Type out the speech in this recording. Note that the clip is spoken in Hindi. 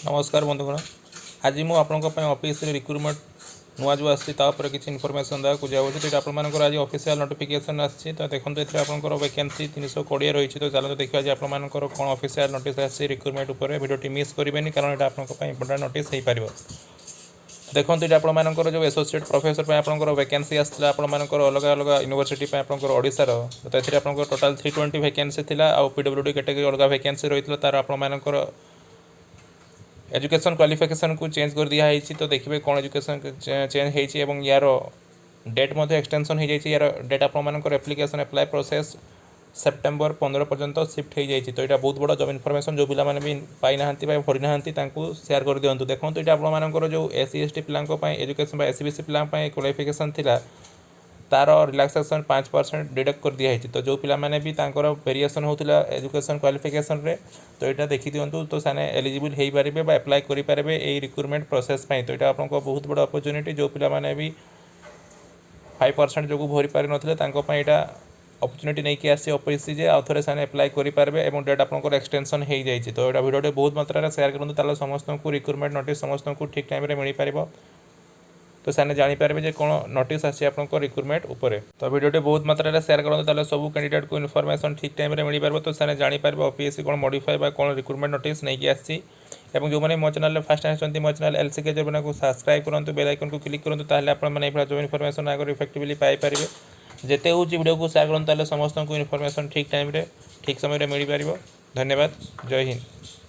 नमस्कार बंधुगण आज मुझे आपंप ऑफिस रिक्रुटमेंट नुआ जो आसी किसी इनफर्मेशन देवाक जाऊँगी तो आप आज ऑफिशियल नोटिफिकेशन आसी तो देखो ये आपंकर वैकेंसी 320 रही तो चलो देखिए आज आपर कौन ऑफिशियल नोटिस आसी रिक्रुटमेंट उपर भिडियो मिस करेंगे कारण यहाँ आपंप इंपोर्टाट नोटिस हो पार देखो ये आपर जो एसोसिएट प्रोफेसर आपंकर वैकेंसी आसाला आपर अलग अलग यूनिवर्सिटी आपंकर ओडिशार तो ये आप टोटाल 320 वैकेंसी थी आ पीडब्ल्यूडी कैटेगरी अलग वैकेंसी रही है तार आपर एजुकेशन क्वालिफिकेशन को चेंज कर दिया है तो देखिए कौन एजुकेशन चेंज हो यार डेट एक्सटेंशन हो जाए यार डेट आपर एप्लिकेशन अप्लाई प्रोसेस सेप्टेम्बर 15 पर्यंत शिफ्ट हो जाए तो यहाँ बहुत बड़ा जब इनफर्मेशन जो पिला भी पाई ना भरी ना शेयर कर दिंतु देखो ये आपर जो SC ST पिला एजुकेशन SC BC पिला क्वालिफिकेशन थिला तार रिलैक्सेशन 5% डिडक्ट कर दिखाई तो जो पिला माने भी तांकर वेरिएशन होता एजुकेशन क्वालिफिकेशन रे तो यहाँ देखी दिंतु तो साने एलिजिबल हो पारे अप्लाई करेंगे ये रिक्रुटमेंट प्रोसेस तो यहाँ आपको बहुत बड़ा अपॉर्चुनिटी जो पिला माने भी 5% जो भरी पारि नथिले यहाँ अपॉर्चुनिटी नहीं कि आसी OPSC जे आउ थे से अप्लाई करेंगे और डेट आपंकर एक्सटेंशन हो जाए तो यहाँ भिडियो बहुत मात्रा शेयर करूँ ताल समस्त को रिक्रुटमेंट नोटिस समस्त को ठीक टाइम मिल पार तो से जानीपारे कौन नोटिस आसी आप रिक्रुटमेंट उपर तो भिडियो बहुत मात्रा शेयर करूँ ताल सब कैंडिडेट को इनफर्मेशन ठीक टाइम मिल पार तो से जानीपारे OPSC कौन मॉडिफाई कौन रिक्रुटमेंट नोटिस नहीं आसी जो मैंने मो चैनल फास्ट आसती मो चैनल LCKS JOB ARENA को सब्सक्राइब करूँ बेल आइकन को क्लिक करूँ ताहले आपने जो इनफर्मेशन आगे इफेक्टिवली पाइपर जिते हूँ वीडियो को शेयर करूँ समस्त को इनफर्मेशन ठीक टाइम ठीक समय मिल पार धन्यवाद जय हिंद।